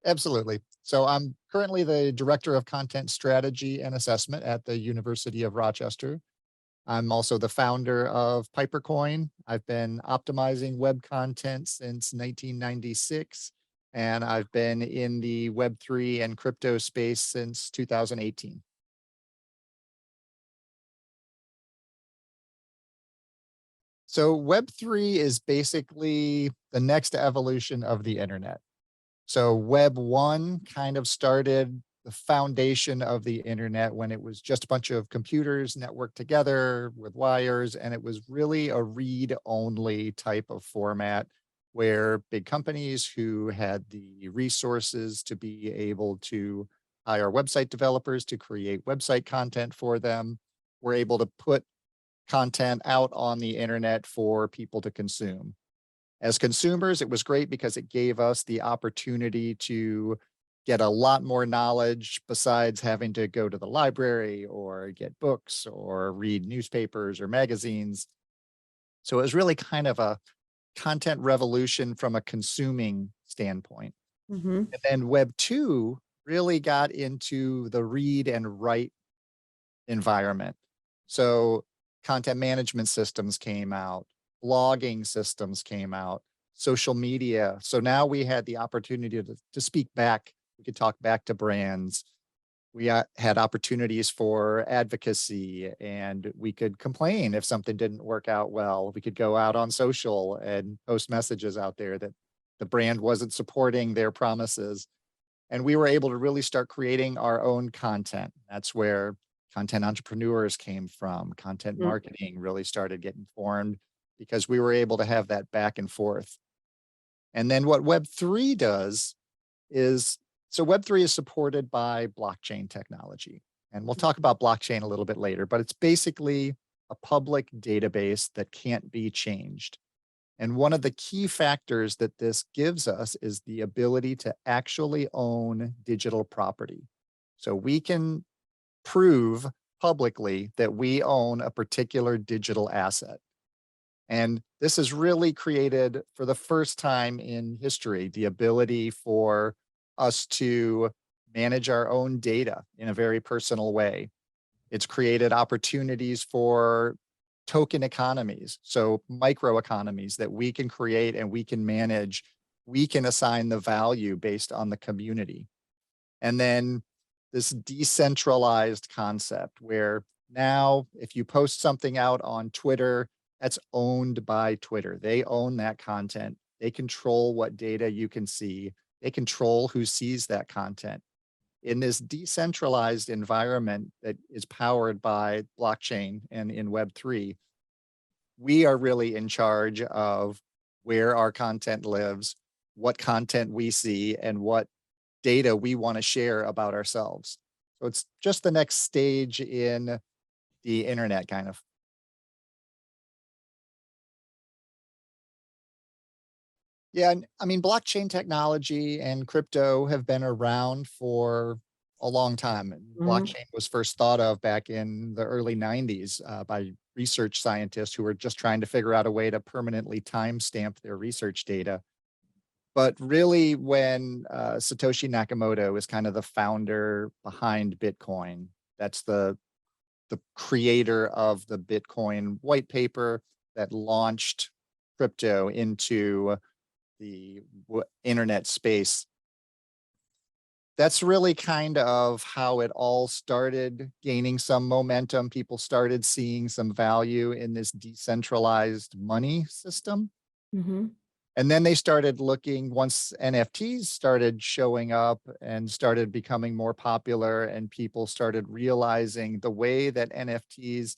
Absolutely. So I'm currently the Director of Content Strategy and Assessment at the University of Rochester. I'm also the founder of Pipercoin. I've been optimizing web content since 1996, and I've been in the Web3 and crypto space since 2018. So Web3 is basically the next evolution of the internet. So Web 1 kind of started the foundation of the internet when it was just a bunch of computers networked together with wires, and it was really a read-only type of format where big companies who had the resources to be able to hire website developers to create website content for them were able to put content out on the internet for people to consume. As consumers, it was great because it gave us the opportunity to get a lot more knowledge besides having to go to the library or get books or read newspapers or magazines. So it was really kind of a content revolution from a consuming standpoint. Hmm. And then Web 2 really got into the read and write environment. So content management systems came out, blogging systems came out, social media. So now we had the opportunity to speak back. We could talk back to brands. We had opportunities for advocacy, and we could complain if something didn't work out well. We could go out on social and post messages out there that the brand wasn't supporting their promises. And we were able to really start creating our own content. That's where content entrepreneurs came from. Content marketing really started getting formed because we were able to have that back and forth. And then what Web3 does is so Web3 is supported by blockchain technology. And we'll talk about blockchain a little bit later, but it's basically a public database that can't be changed. And one of the key factors that this gives us is the ability to actually own digital property. So we can prove publicly that we own a particular digital asset. And this has really created, for the first time in history, the ability for us to manage our own data in a very personal way. It's created opportunities for token economies, so micro economies that we can create and we can manage. We can assign the value based on the community. And then this decentralized concept where now if you post something out on Twitter, that's owned by Twitter. They own that content. They control what data you can see. They control who sees that content. In this decentralized environment that is powered by blockchain and in Web3, we are really in charge of where our content lives, what content we see, and what data we want to share about ourselves. So it's just the next stage in the internet, kind of. Yeah, and I mean, blockchain technology and crypto have been around for a long time. And Hmm. blockchain was first thought of back in the early 90s by research scientists who were just trying to figure out a way to permanently timestamp their research data. But really, when Satoshi Nakamoto is kind of the founder behind Bitcoin, that's the creator of the Bitcoin white paper that launched crypto into the internet space. That's really kind of how it all started gaining some momentum. People started seeing some value in this decentralized money system. Hmm. And then they started looking once NFTs started showing up and started becoming more popular, and people started realizing the way that NFTs,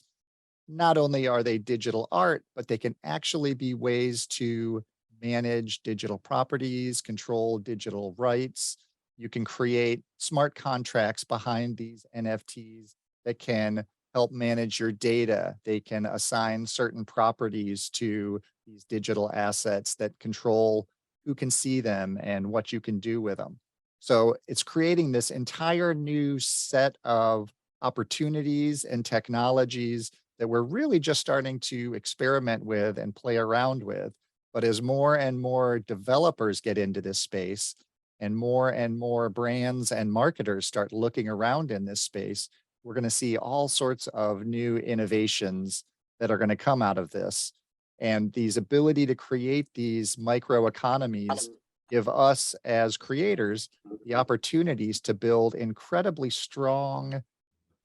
not only are they digital art, but they can actually be ways to manage digital properties, control digital rights. You can create smart contracts behind these NFTs that can help manage your data. They can assign certain properties to these digital assets that control who can see them and what you can do with them. So it's creating this entire new set of opportunities and technologies that we're really just starting to experiment with and play around with. But as more and more developers get into this space, and more brands and marketers start looking around in this space, we're going to see all sorts of new innovations that are going to come out of this. And these ability to create these micro economies give us as creators the opportunities to build incredibly strong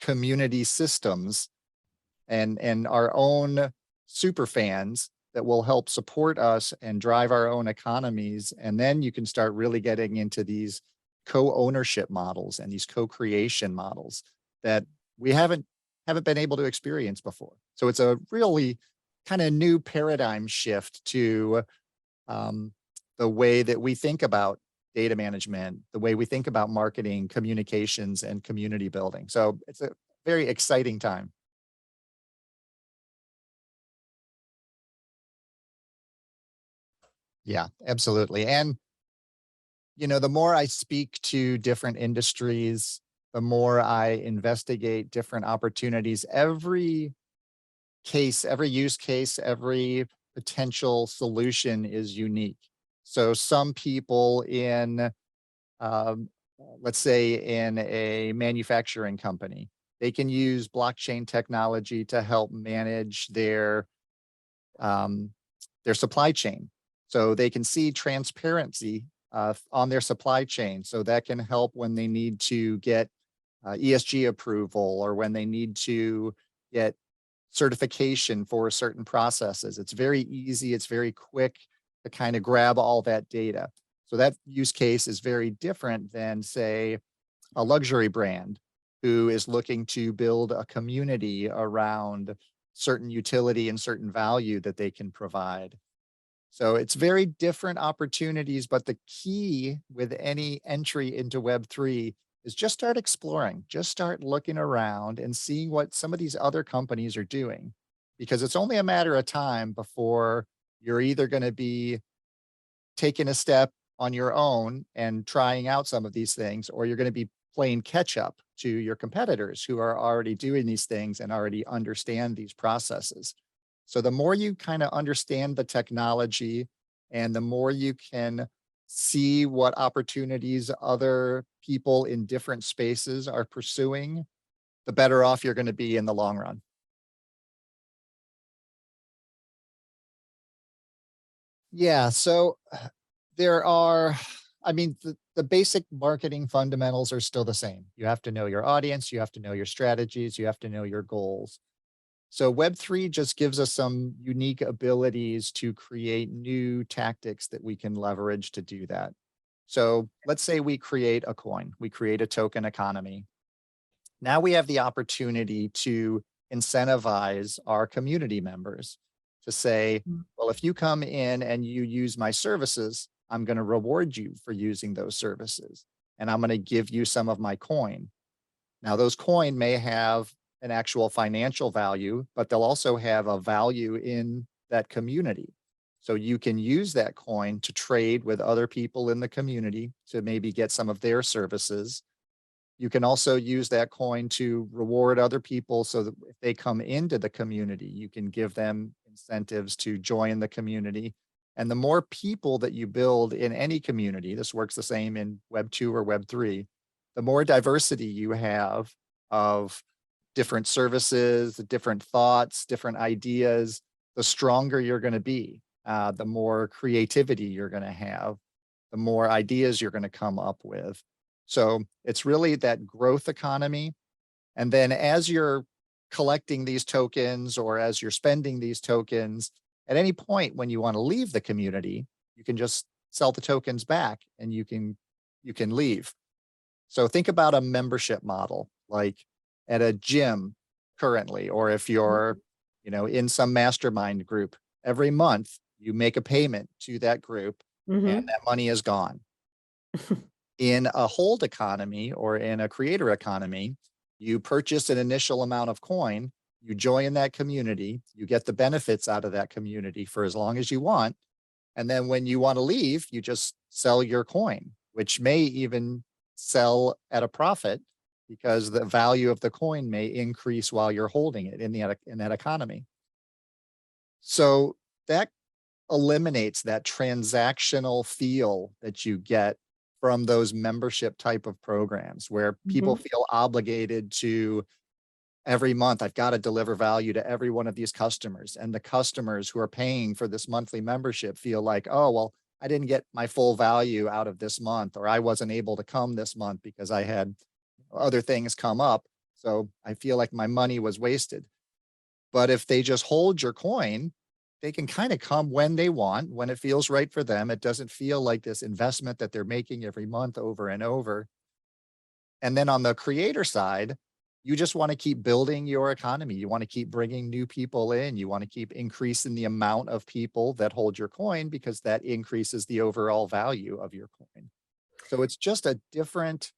community systems and our own super fans that will help support us and drive our own economies. And then you can start really getting into these co-ownership models and these co-creation models that we haven't been able to experience before. So it's a really kind of new paradigm shift to um, the way that we think about data management, the way we think about marketing, communications, and community building. So it's a very exciting time. Yeah, absolutely. And, the more I speak to different industries, the more I investigate different opportunities, every use case, every potential solution is unique. So some people in, um, let's say in a manufacturing company, they can use blockchain technology to help manage um, their supply chain. So they can see transparency on their supply chain. So that can help when they need to get ESG approval or when they need to get certification for certain processes. It's very easy, it's very quick to kind of grab all that data. So that use case is very different than, say, a luxury brand who is looking to build a community around certain utility and certain value that they can provide. So it's very different opportunities, but the key with any entry into Web3 is just start exploring, just start looking around and seeing what some of these other companies are doing, because it's only a matter of time before you're either going to be taking a step on your own and trying out some of these things, or you're going to be playing catch up to your competitors who are already doing these things and already understand these processes. So the more you kind of understand the technology and the more you can see what opportunities other people in different spaces are pursuing, the better off you're going to be in the long run. Yeah. So there are, I mean, the basic marketing fundamentals are still the same. You have to know your audience, you have to know your strategies, you have to know your goals. So Web3 just gives us some unique abilities to create new tactics that we can leverage to do that. So let's say we create a coin, we create a token economy. Now we have the opportunity to incentivize our community members to say, Mm. well, if you come in and you use my services, I'm going to reward you for using those services. And I'm going to give you some of my coin. Now, those coin may have an actual financial value, but they'll also have a value in that community. So you can use that coin to trade with other people in the community to maybe get some of their services. You can also use that coin to reward other people so that if they come into the community, you can give them incentives to join the community. And the more people that you build in any community, this works the same in Web 2 or Web 3, the more diversity you have of different services, different thoughts, different ideas, the stronger you're going to be, the more creativity you're going to have, the more ideas you're going to come up with. So it's really that growth economy. And then as you're collecting these tokens or as you're spending these tokens, at any point when you want to leave the community, you can just sell the tokens back and you can leave. So think about a membership model, like at a gym currently, or if you're, in some mastermind group, every month you make a payment to that group and Mhm. that money is gone. In a hold economy or in a creator economy, you purchase an initial amount of coin, you join that community, you get the benefits out of that community for as long as you want. And then when you want to leave, you just sell your coin, which may even sell at a profit because the value of the coin may increase while you're holding it in that economy. So that eliminates that transactional feel that you get from those membership type of programs where people feel obligated to every month, I've got to deliver value to every one of these customers. And the customers who are paying for this monthly membership feel like, oh, well, I didn't get my full value out of this month, or I wasn't able to come this month because I had other things come up. So I feel like my money was wasted. But if they just hold your coin, they can kind of come when they want, when it feels right for them. It doesn't feel like this investment that they're making every month over and over. And then on the creator side, you just want to keep building your economy. You want to keep bringing new people in. You want to keep increasing the amount of people that hold your coin because that increases the overall value of your coin. So it's just a different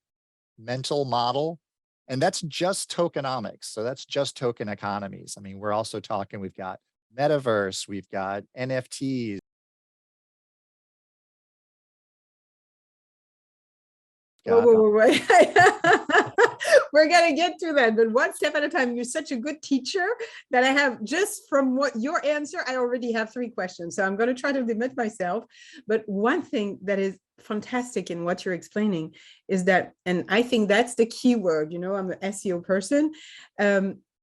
mental model. And that's just tokenomics. So that's just token economies. I mean, we're also talking, we've got metaverse, we've got NFTs, Whoa, got whoa, whoa, whoa. We're going to get to that, but one step at a time. You're such a good teacher that I have, just from what your answer, I already have 3 questions. So I'm going to try to limit myself. But one thing that is fantastic in what you're explaining is that, and I think that's the key word, you know, I'm an SEO person,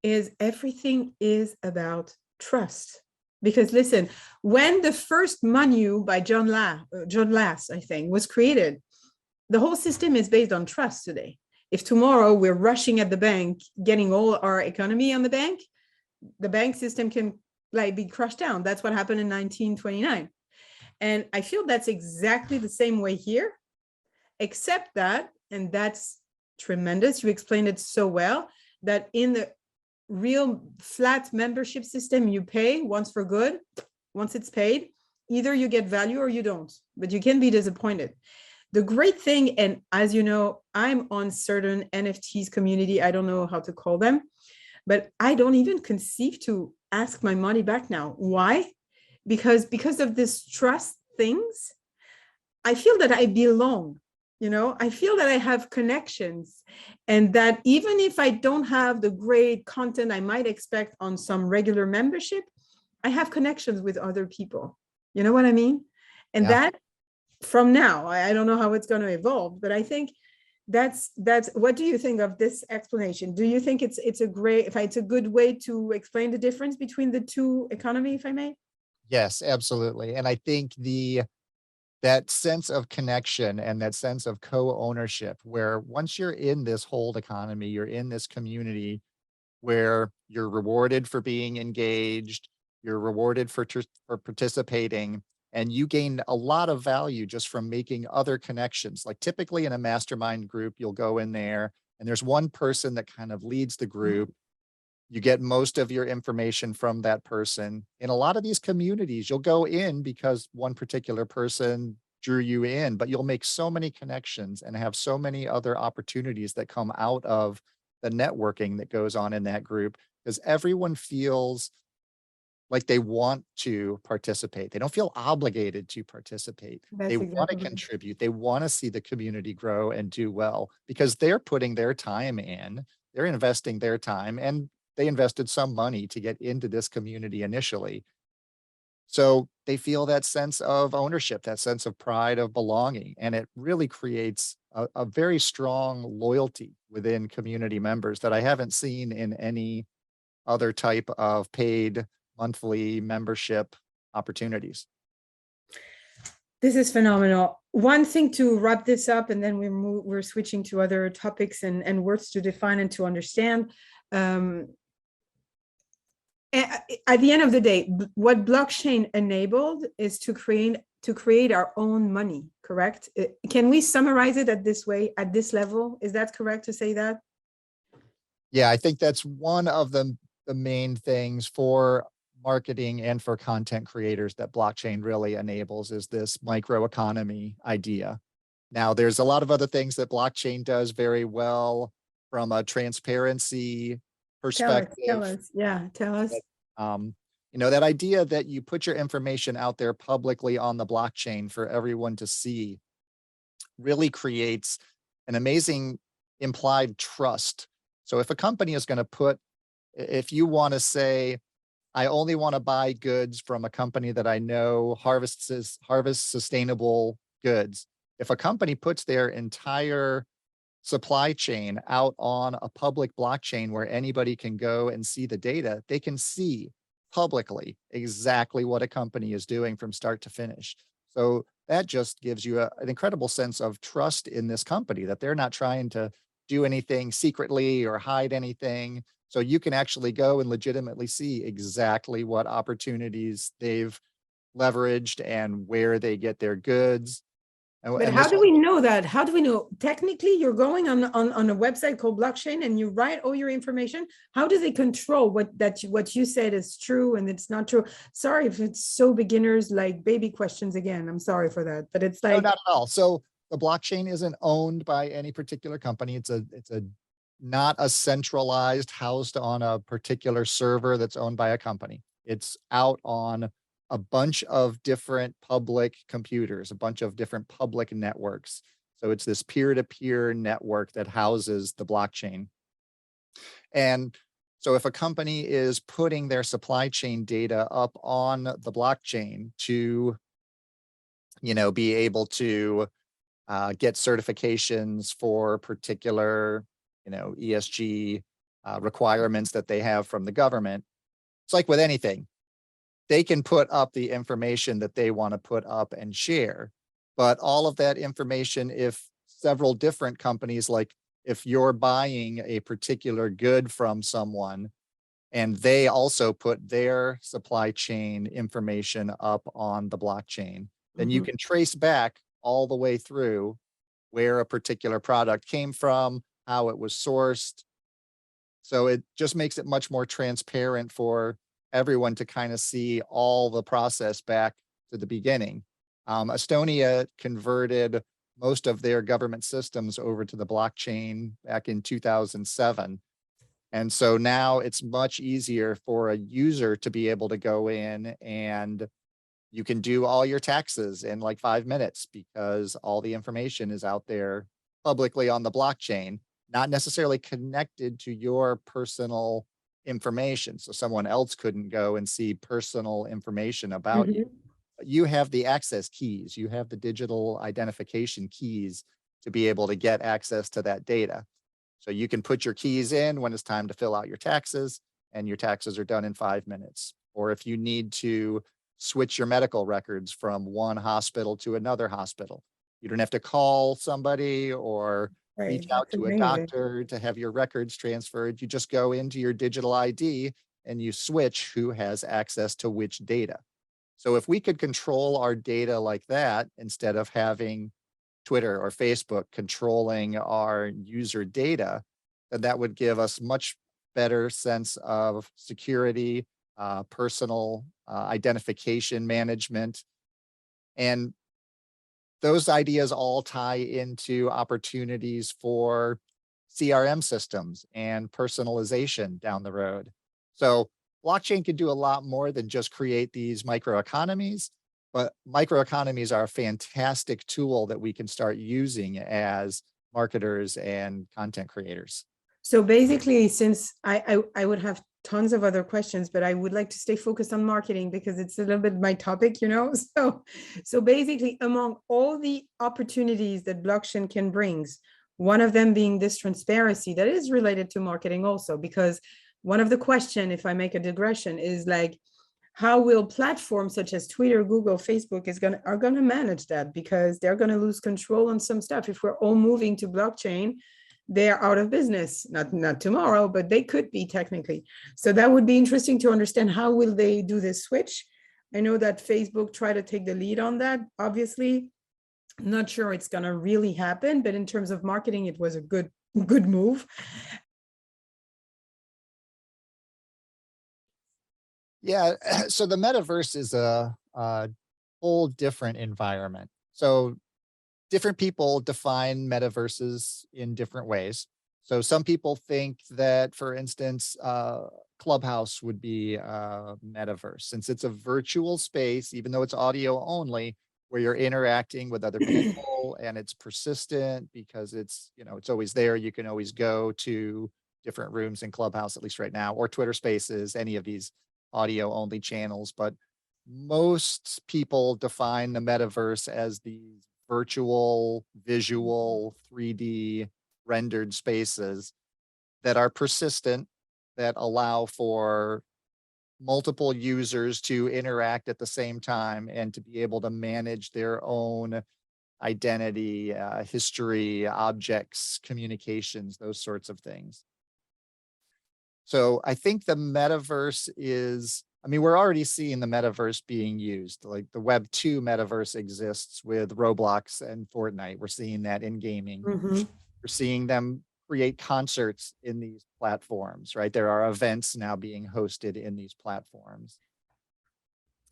is everything is about trust. Because listen, when the first menu by John Lass, I think, was created, the whole system is based on trust today. If tomorrow we're rushing at the bank, getting all our economy on the bank system can like be crushed down. That's what happened in 1929. And I feel that's exactly the same way here, except that, and that's tremendous, you explained it so well, that in the real flat membership system, you pay once for good. Once it's paid, either you get value or you don't, but you can be disappointed. The great thing, and as you know, I'm on certain NFTs community, I don't know how to call them, but I don't even conceive to ask my money back now. Why? Because of this trust things, I feel that I belong, you know, I feel that I have connections, and that even if I don't have the great content I might expect on some regular membership, I have connections with other people. You know what I mean? And that, from now, I don't know how it's going to evolve, but I think that's what do you think of this explanation? Do you think it's a good way to explain the difference between the two economy, if I may? Yes, absolutely. And I think that sense of connection and that sense of co-ownership, where once you're in this whole economy, you're in this community where you're rewarded for being engaged, you're rewarded for participating, and you gain a lot of value just from making other connections. Like typically in a mastermind group, you'll go in there and there's one person that kind of leads the group. You get most of your information from that person. In a lot of these communities, you'll go in because one particular person drew you in, but you'll make so many connections and have so many other opportunities that come out of the networking that goes on in that group, because everyone feels like they want to participate. They don't feel obligated to participate. They That's want to exactly. contribute. They want to see the community grow and do well because they're putting their time in, they're investing their time, and they invested some money to get into this community initially. So they feel that sense of ownership, that sense of pride, of belonging, and it really creates a very strong loyalty within community members that I haven't seen in any other type of paid monthly membership opportunities. This is phenomenal. One thing to wrap this up, and then we're switching to other topics and words to define and to understand. At the end of the day, what blockchain enabled is to create our own money, correct? Can we summarize it at this way, at this level? Is that correct to say that? Yeah, I think that's one of the main things for marketing and for content creators that blockchain really enables is this microeconomy idea. Now, there's a lot of other things that blockchain does very well from a transparency perspective. Tell us. Yeah, tell us. That idea that you put your information out there publicly on the blockchain for everyone to see really creates an amazing implied trust. So if a company is going to if you want to say, I only want to buy goods from a company that I know harvests sustainable goods, if a company puts their entire supply chain out on a public blockchain where anybody can go and see the data, they can see publicly exactly what a company is doing from start to finish. So that just gives you an incredible sense of trust in this company that they're not trying to do anything secretly or hide anything. So you can actually go and legitimately see exactly what opportunities they've leveraged and where they get their goods. But And how this do we know that? How do we know? Technically, you're going on a website called blockchain and you write all your information. How do they control what you said is true and it's not true? Sorry if it's so beginners like baby questions again. I'm sorry for that, but it's No, like, not at all. So the blockchain isn't owned by any particular company. It's a not a centralized housed on a particular server that's owned by a company. It's out on a bunch of different public computers, a bunch of different public networks. So it's this peer-to-peer network that houses the blockchain. And so if a company is putting their supply chain data up on the blockchain to, be able to get certifications for particular, ESG requirements that they have from the government. It's like with anything, they can put up the information that they want to put up and share. But all of that information, if several different companies, like if you're buying a particular good from someone and they also put their supply chain information up on the blockchain, then you mhm. can trace back all the way through where a particular product came from, how it was sourced. So it just makes it much more transparent for everyone to kind of see all the process back to the beginning. Estonia converted most of their government systems over to the blockchain back in 2007. And so now it's much easier for a user to be able to go in and you can do all your taxes in like 5 minutes because all the information is out there publicly on the blockchain, not necessarily connected to your personal information. So someone else couldn't go and see personal information about you. Mhm. But you have the access keys, you have the digital identification keys to be able to get access to that data. So you can put your keys in when it's time to fill out your taxes, and your taxes are done in 5 minutes. Or if you need to switch your medical records from one hospital to another hospital, you don't have to call somebody or Right, reach out that's to a amazing. doctor to have your records transferred. You just go into your digital ID and you switch who has access to which data. So if we could control our data like that, instead of having Twitter or Facebook controlling our user data, then that would give us much better sense of security, personal identification management. And those ideas all tie into opportunities for CRM systems and personalization down the road. So blockchain can do a lot more than just create these microeconomies, but microeconomies are a fantastic tool that we can start using as marketers and content creators. So basically, since I would have tons of other questions, but I would like to stay focused on marketing because it's a little bit my topic, you know. So basically, among all the opportunities that blockchain can brings, one of them being this transparency that is related to marketing also, because one of the question, if I make a digression, is like, how will platforms such as Twitter, Google, Facebook are gonna manage that because they're gonna lose control on some stuff if we're all moving to blockchain. They are out of business, not tomorrow, but they could be technically. So that would be interesting to understand how will they do this switch. I know that Facebook tried to take the lead on that. Obviously, I'm not sure it's going to really happen, but in terms of marketing, it was a good move. Yeah, so the metaverse is a whole different environment. So different people define metaverses in different ways. So some people think that, for instance, Clubhouse would be a metaverse since it's a virtual space, even though it's audio only, where you're interacting with other people and it's persistent because it's always there. You can always go to different rooms in Clubhouse, at least right now, or Twitter Spaces, any of these audio only channels. But most people define the metaverse as these virtual, visual, 3D rendered spaces that are persistent, that allow for multiple users to interact at the same time and to be able to manage their own identity, history, objects, communications, those sorts of things. So I think the metaverse is, I mean, we're already seeing the metaverse being used. Like the Web 2 metaverse exists with Roblox and Fortnite. We're seeing that in gaming. Mhm. We're seeing them create concerts in these platforms, right? There are events now being hosted in these platforms.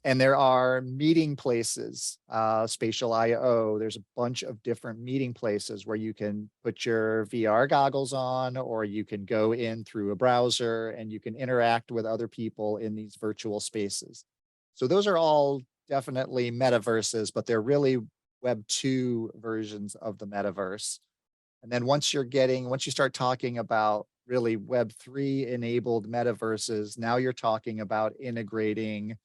And there are meeting places, Spatial IO. There's a bunch of different meeting places where you can put your VR goggles on, or you can go in through a browser and you can interact with other people in these virtual spaces. So those are all definitely metaverses, but they're really Web 2 versions of the metaverse. And then once you start talking about really Web 3 enabled metaverses, now you're talking about integrating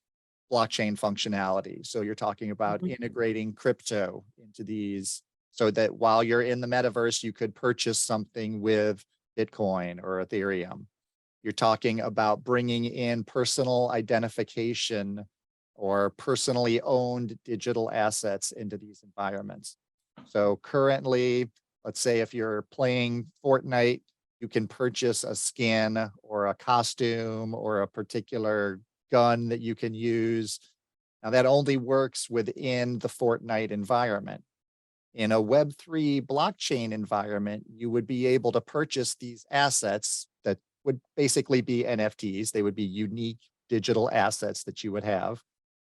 blockchain functionality. So you're talking about Mhm. integrating crypto into these so that while you're in the metaverse, you could purchase something with Bitcoin or Ethereum. You're talking about bringing in personal identification or personally owned digital assets into these environments. So currently, let's say if you're playing Fortnite, you can purchase a skin or a costume or a particular gun that you can use. Now that only works within the Fortnite environment. In a Web3 blockchain environment, you would be able to purchase these assets that would basically be NFTs. They would be unique digital assets that you would have,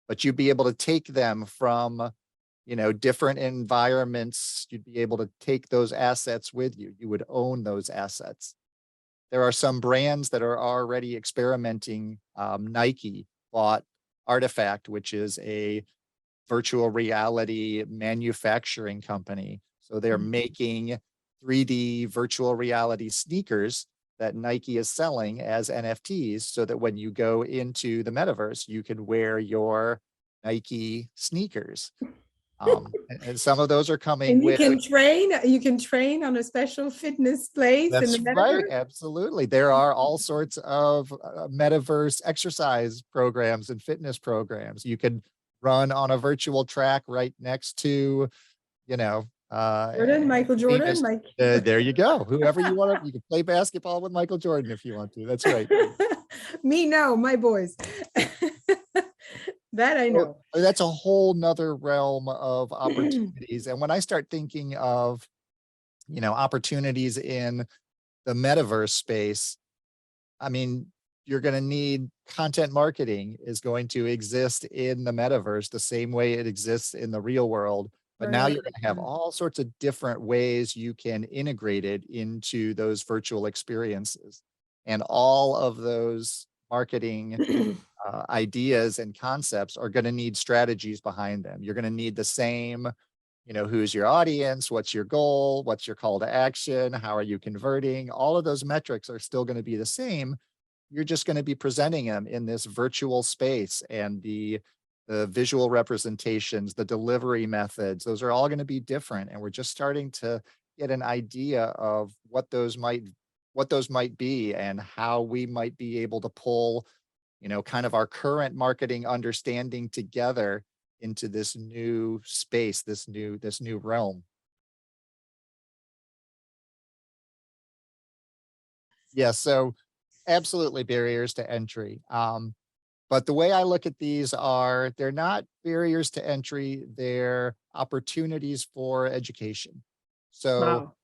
but you'd be able to take them from, different environments. You'd be able to take those assets with you. You would own those assets. There are some brands that are already experimenting. Nike bought Artifact, which is a virtual reality manufacturing company. So they're Mhm. making 3D virtual reality sneakers that Nike is selling as NFTs so that when you go into the metaverse, you can wear your Nike sneakers. And some of those are coming And with. you can train on a special fitness place in the That's right, metaverse? absolutely. There are all sorts of metaverse exercise programs and fitness programs. You can run on a virtual track right next to, you know, Michael Jordan, famous. Mike. There you go. Whoever you want to, you can play basketball with Michael Jordan if you want to. That's right. Me, no, my boys. That I So know. that's a whole nother realm of opportunities. And when I start thinking of, opportunities in the metaverse space, I mean, you're going to need content marketing is going to exist in the metaverse the same way it exists in the real world. But now Right. you're going to have all sorts of different ways you can integrate it into those virtual experiences. And all of those marketing ideas and concepts are going to need strategies behind them. You're going to need the same, who's your audience, what's your goal, what's your call to action, how are you converting? All of those metrics are still going to be the same. You're just going to be presenting them in this virtual space, and the visual representations, the delivery methods, those are all going to be different. And we're just starting to get an idea of what those might be and how we might be able to pull, kind of our current marketing understanding together into this new space, this new realm. Yeah, so absolutely barriers to entry. But the way I look at these are they're not barriers to entry, they're opportunities for education. So Wow.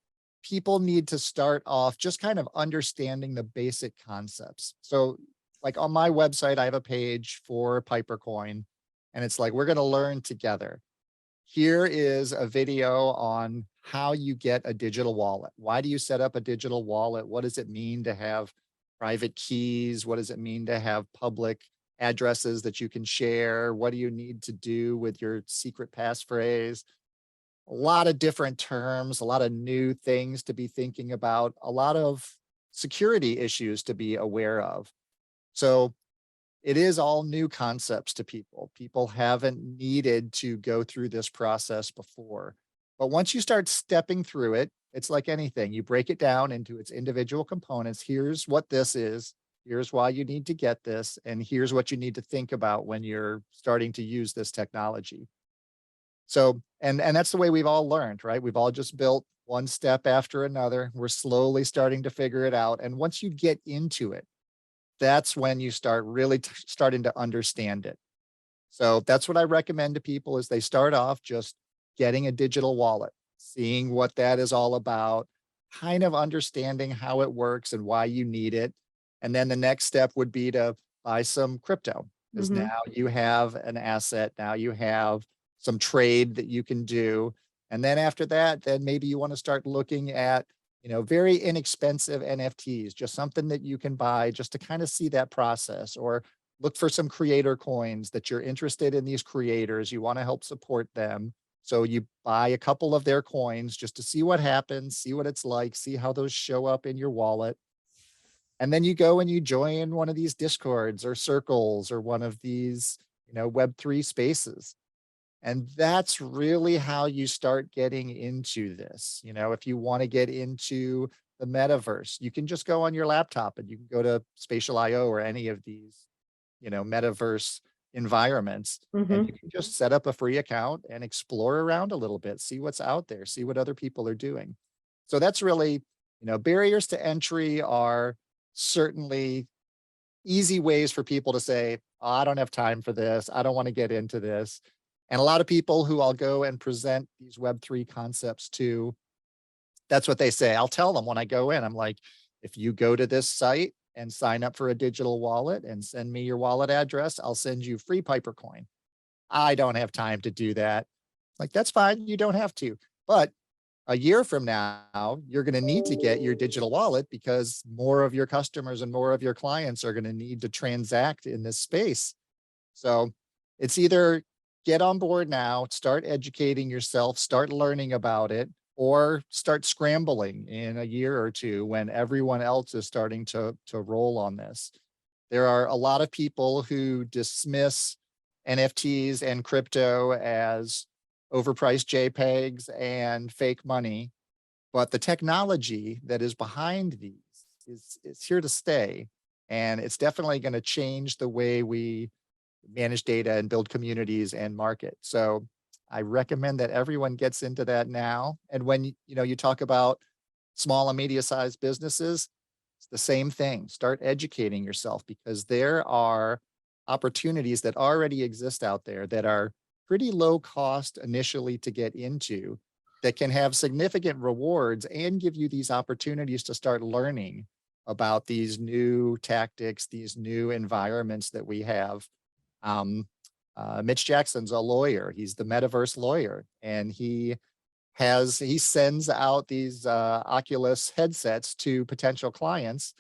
people need to start off just kind of understanding the basic concepts. So, like on my website, I have a page for Piper Coin, and it's like, we're going to learn together. Here is a video on how you get a digital wallet. Why do you set up a digital wallet? What does it mean to have private keys? What does it mean to have public addresses that you can share? What do you need to do with your secret passphrase? A lot of different terms, a lot of new things to be thinking about, a lot of security issues to be aware of. So it is all new concepts to people. People haven't needed to go through this process before. But once you start stepping through it, it's like anything. You break it down into its individual components. Here's what this is. Here's why you need to get this. And here's what you need to think about when you're starting to use this technology. So, and that's the way we've all learned, right? We've all just built one step after another. We're slowly starting to figure it out. And once you get into it, that's when you start really starting to understand it. So that's what I recommend to people is they start off just getting a digital wallet, seeing what that is all about, kind of understanding how it works and why you need it. And then the next step would be to buy some crypto because Mhm. now you have an asset. Now you have some trade that you can do. And then after that, then maybe you want to start looking at, very inexpensive NFTs, just something that you can buy just to kind of see that process, or look for some creator coins that you're interested in these creators. You want to help support them. So you buy a couple of their coins just to see what happens, see what it's like, see how those show up in your wallet. And then you go and you join one of these discords or circles or one of these, Web3 spaces. And that's really how you start getting into this. If you want to get into the metaverse, you can just go on your laptop and you can go to Spatial IO or any of these, metaverse environments, and you Mhm. can just set up a free account and explore around a little bit, see what's out there, see what other people are doing. So that's really, barriers to entry are certainly easy ways for people to say, "Oh, I don't have time for this. I don't want to get into this." And a lot of people who I'll go and present these Web3 concepts to, that's what they say. I'll tell them when I go in, I'm like, if you go to this site and sign up for a digital wallet and send me your wallet address, I'll send you free Piper coin. I don't have time to do that. Like, that's fine. You don't have to. But a year from now, you're going to need to get your digital wallet because more of your customers and more of your clients are going to need to transact in this space. So it's either get on board now, start educating yourself, start learning about it, or start scrambling in a year or two when everyone else is starting to roll on this. There are a lot of people who dismiss NFTs and crypto as overpriced JPEGs and fake money, but the technology that is behind these is here to stay. And it's definitely going to change the way we manage data and build communities and market. So I recommend that everyone gets into that now. And when you talk about small and medium-sized businesses, it's the same thing. Start educating yourself because there are opportunities that already exist out there that are pretty low cost initially to get into, that can have significant rewards and give you these opportunities to start learning about these new tactics, these new environments that we have. um, Mitch Jackson's a lawyer. He's the metaverse lawyer, and he sends out these Oculus headsets to potential clients.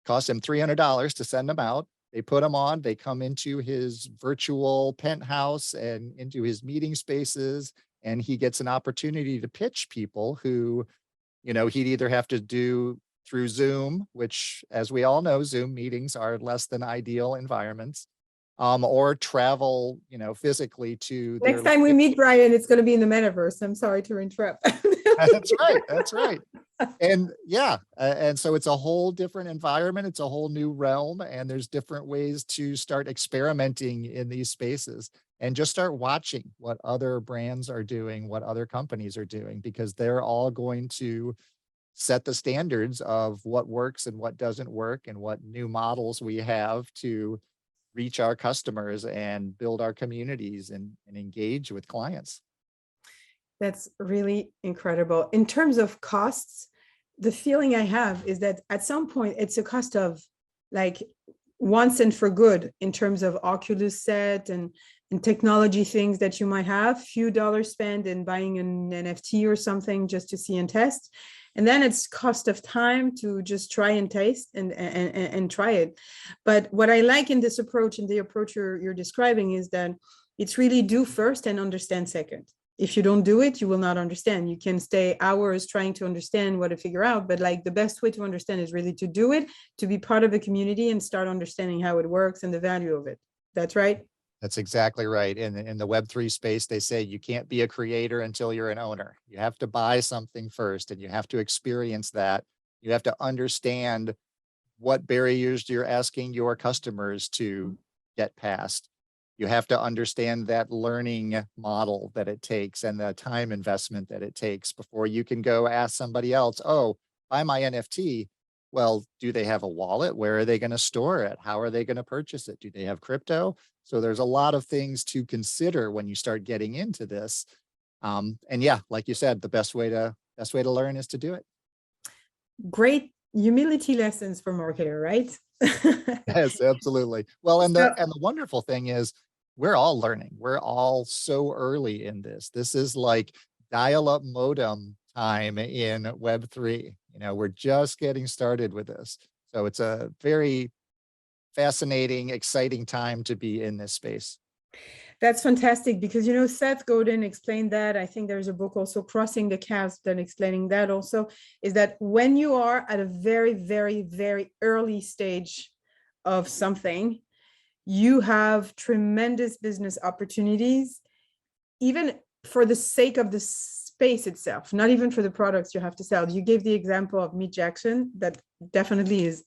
Cost him $300 to send them out. They put them on. They come into his virtual penthouse and into his meeting spaces, and he gets an opportunity to pitch people who, he'd either have to do through Zoom, which, as we all know, Zoom meetings are less than ideal environments, or travel, physically to their Next time we location. meet Brian, it's going to be in the metaverse. I'm sorry to interrupt. That's right. That's right. And yeah, and so it's a whole different environment. It's a whole new realm, and there's different ways to start experimenting in these spaces and just start watching what other brands are doing, what other companies are doing, because they're all going to set the standards of what works and what doesn't work and what new models we have to reach our customers and build our communities and engage with clients. That's really incredible. In terms of costs, the feeling I have is that at some point it's a cost of like once and for good in terms of Oculus set and technology things that you might have, few dollars spent in buying an NFT or something just to see and test. And then it's cost of time to just try and taste and try it. But what I like in this approach and the approach you're describing is that it's really do first and understand second. If you don't do it, you will not understand. You can stay hours trying to understand what to figure out, but like the best way to understand is really to do it, to be part of a community and start understanding how it works and the value of it. That's right. That's exactly right. In the Web3 space, they say you can't be a creator until you're an owner. You have to buy something first and you have to experience that. You have to understand what barriers you're asking your customers to get past. You have to understand that learning model that it takes and the time investment that it takes before you can go ask somebody else, oh, buy my NFT. Well, do they have a wallet? Where are they going to store it? How are they going to purchase it? Do they have crypto? So there's a lot of things to consider when you start getting into this. And yeah, like you said, the best way to learn is to do it. Great humility lessons for marketer, right? Yes, absolutely. Well, and So the wonderful thing is we're all learning. We're all so early in this. This is like dial-up modem time in Web3. We're just getting started with this. So it's a very fascinating, exciting time to be in this space. that's fantastic because Seth Godin explained that. I think there's a book also, Crossing the Chasm, that explaining that also, is that when you are at a very, very, very early stage of something, you have tremendous business opportunities, even for the sake of the space itself, not even for the products you have to sell. You gave the example of Meet Jackson, that definitely is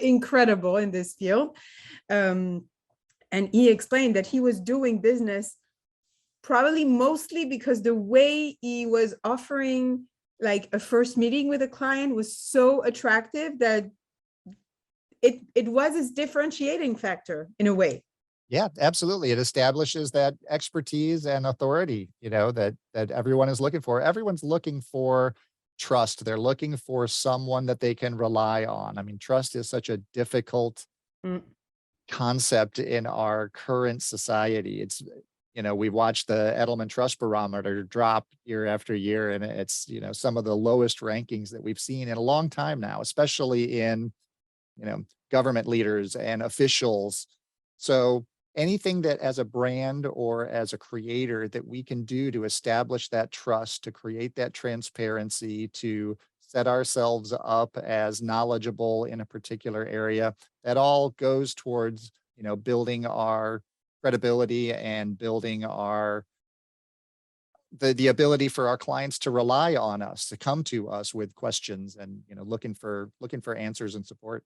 incredible in this field. And he explained that he was doing business probably mostly because the way he was offering like a first meeting with a client was so attractive that it was his differentiating factor in a way. Yeah, absolutely. It establishes that expertise and authority, that everyone is looking for. Everyone's looking for trust. They're looking for someone that they can rely on. I mean, trust is such a difficult Mm. concept in our current society. We watch the Edelman Trust Barometer drop year after year, and it's, some of the lowest rankings that we've seen in a long time now, especially in, government leaders and officials. So anything that as a brand or as a creator that we can do to establish that trust, to create that transparency, to set ourselves up as knowledgeable in a particular area, that all goes towards, building our credibility and building the ability for our clients to rely on us, to come to us with questions and, looking for answers and support.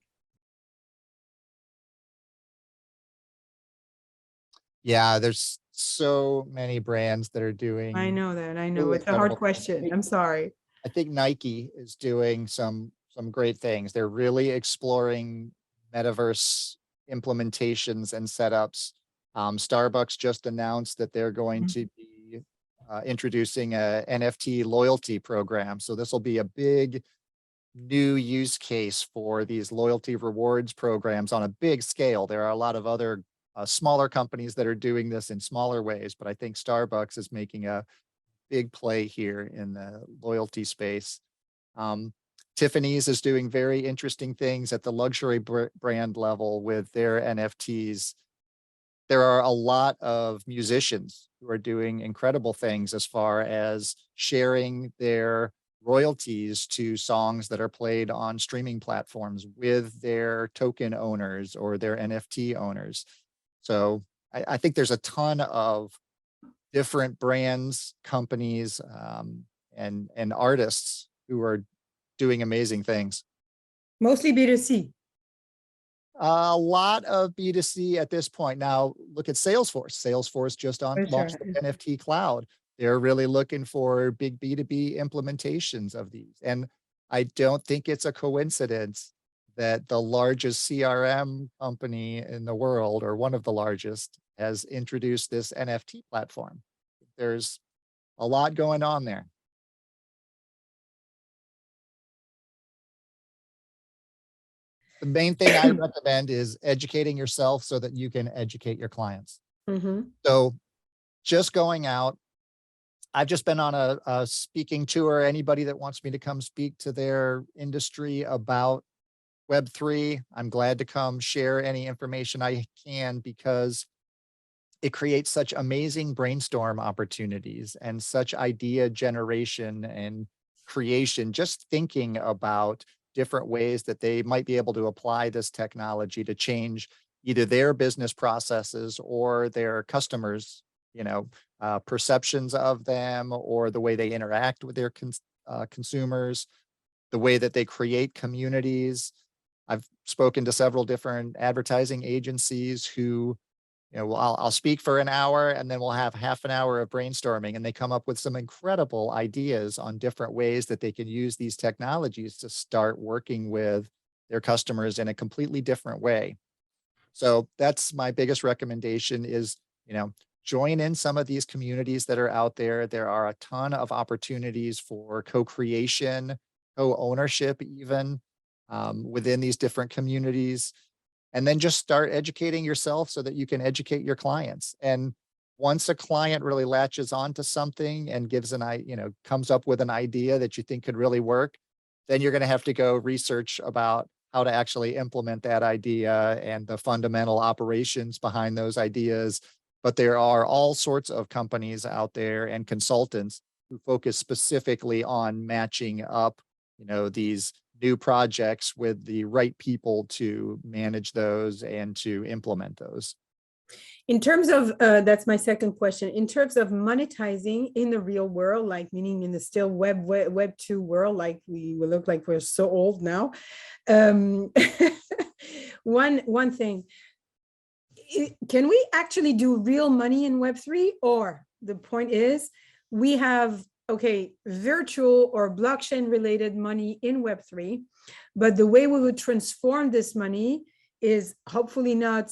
Yeah, there's so many brands that are I doing know that. I know really it's a hard incredible things. question. I'm sorry. I think Nike is doing some great things. They're really exploring metaverse implementations and setups. Starbucks just announced that they're going Mhm. to be introducing a NFT loyalty program. So this will be a big new use case for these loyalty rewards programs on a big scale. There are a lot of other smaller companies that are doing this in smaller ways, but I think Starbucks is making a big play here in the loyalty space. Um, Tiffany's is doing very interesting things at the luxury brand level with their NFTs. There are a lot of musicians who are doing incredible things as far as sharing their royalties to songs that are played on streaming platforms with their token owners or their NFT owners. So I think there's a ton of different brands, companies, and artists who are doing amazing things. Mostly B2C. A lot of B2C at this point. Now look at Salesforce. Salesforce just on For launched sure. the NFT cloud. They're really looking for big B2B implementations of these. And I don't think it's a coincidence that the largest CRM company in the world, or one of the largest, has introduced this NFT platform. There's a lot going on there. The main thing I recommend is educating yourself so that you can educate your clients. Mhm. So just going out, I've just been on a speaking tour. Anybody that wants me to come speak to their industry about Web3, I'm glad to come share any information I can because it creates such amazing brainstorm opportunities and such idea generation and creation, just thinking about different ways that they might be able to apply this technology to change either their business processes or their customers, perceptions of them, or the way they interact with their consumers, the way that they create communities. I've spoken to several different advertising agencies who, well, I'll speak for an hour and then we'll have half an hour of brainstorming, and they come up with some incredible ideas on different ways that they can use these technologies to start working with their customers in a completely different way. So that's my biggest recommendation is, you know, join in some of these communities that are out there. There are a ton of opportunities for co-creation, co-ownership even, within these different communities. And then just start educating yourself so that you can educate your clients. And once a client really latches onto something and comes up with an idea that you think could really work, then you're going to have to go research about how to actually implement that idea and the fundamental operations behind those ideas. But there are all sorts of companies out there and consultants who focus specifically on matching up, these new projects with the right people to manage those and to implement those. In terms of, that's my second question, in terms of monetizing in the real world, like meaning in the still web 2 world, like we look like we're so old now. One thing, can we actually do real money in web 3? Or the point is we have, okay, virtual or blockchain related money in web 3, but the way we would transform this money is hopefully not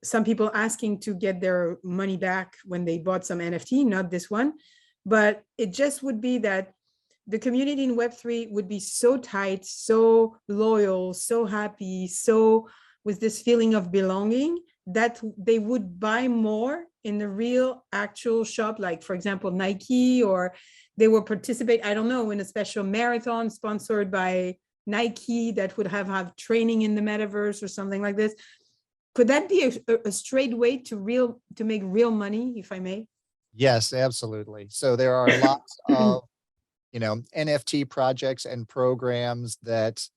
some people asking to get their money back when they bought some NFT, not this one, but it just would be that the community in Web3 would be so tight, so loyal, so happy, so with this feeling of belonging that they would buy more in the real actual shop, like for example, Nike, or they will participate, I don't know, in a special marathon sponsored by Nike that would have training in the metaverse or something like this. Could that be a straight way to make real money, if I may? Yes, absolutely. So there are lots of, NFT projects and programs that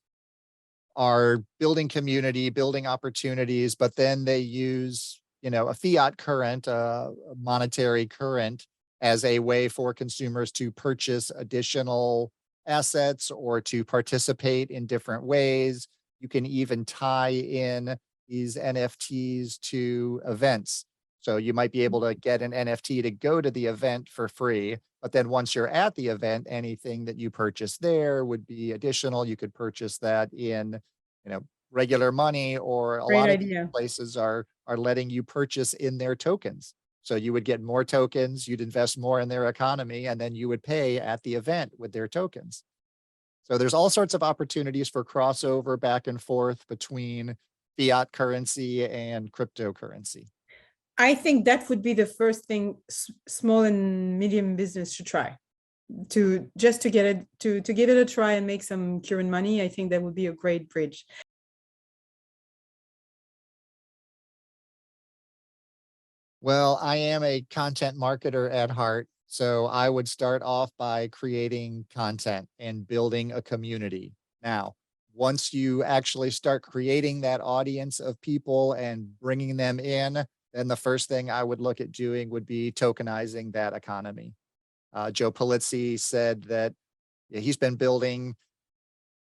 are building community, building opportunities, but then they use, a fiat current, a monetary current as a way for consumers to purchase additional assets or to participate in different ways. You can even tie in these NFTs to events. So you might be able to get an NFT to go to the event for free, but then once you're at the event, anything that you purchase there would be additional. You could purchase that in, regular money, or a Great lot of these idea. places are letting you purchase in their tokens. So you would get more tokens, you'd invest more in their economy, and then you would pay at the event with their tokens. So there's all sorts of opportunities for crossover back and forth between fiat currency and cryptocurrency. I think that would be the first thing small and medium business should try, to just to get it to give it a try and make some current money. I think that would be a great bridge. Well, I am a content marketer at heart, so I would start off by creating content and building a community. Now, once you actually start creating that audience of people and bringing them in, then the first thing I would look at doing would be tokenizing that economy. Joe Pulizzi said that, yeah, he's been building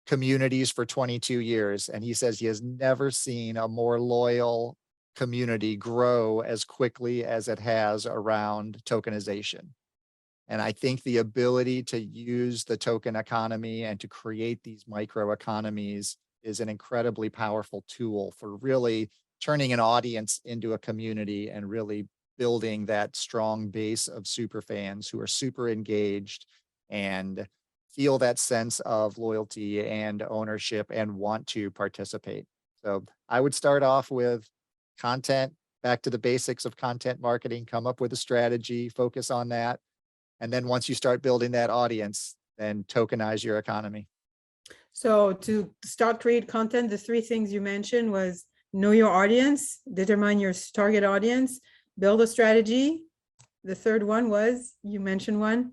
communities for 22 years, and he says he has never seen a more loyal community grow as quickly as it has around tokenization. And I think the ability to use the token economy and to create these micro economies is an incredibly powerful tool for really turning an audience into a community and really building that strong base of super fans who are super engaged and feel that sense of loyalty and ownership and want to participate. So I would start off with content, back to the basics of content marketing, come up with a strategy, focus on that. And then once you start building that audience, then tokenize your economy. So to start create content, the three things you mentioned was know your audience, determine your target audience, build a strategy. The third one was, you mentioned one.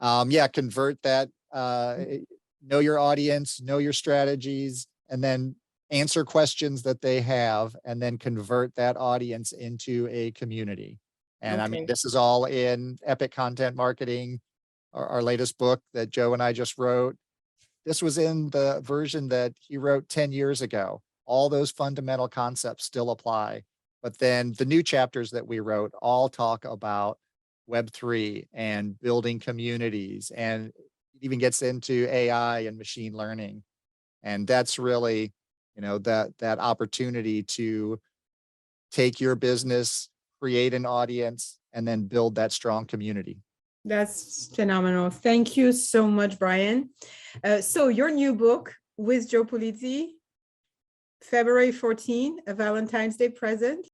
Yeah, convert that, know your audience, know your strategies, and then answer questions that they have, and then convert that audience into a community. And I mean, Okay. this is all in Epic Content Marketing, our latest book that Joe and I just wrote. This was in the version that he wrote 10 years ago. All those fundamental concepts still apply. But then the new chapters that we wrote all talk about Web3 and building communities, and it even gets into AI and machine learning. And that's really, that opportunity to take your business, create an audience, and then build that strong community. That's phenomenal. Thank you so much, Brian. So your new book with Joe Pulizzi, February 14, a Valentine's Day present.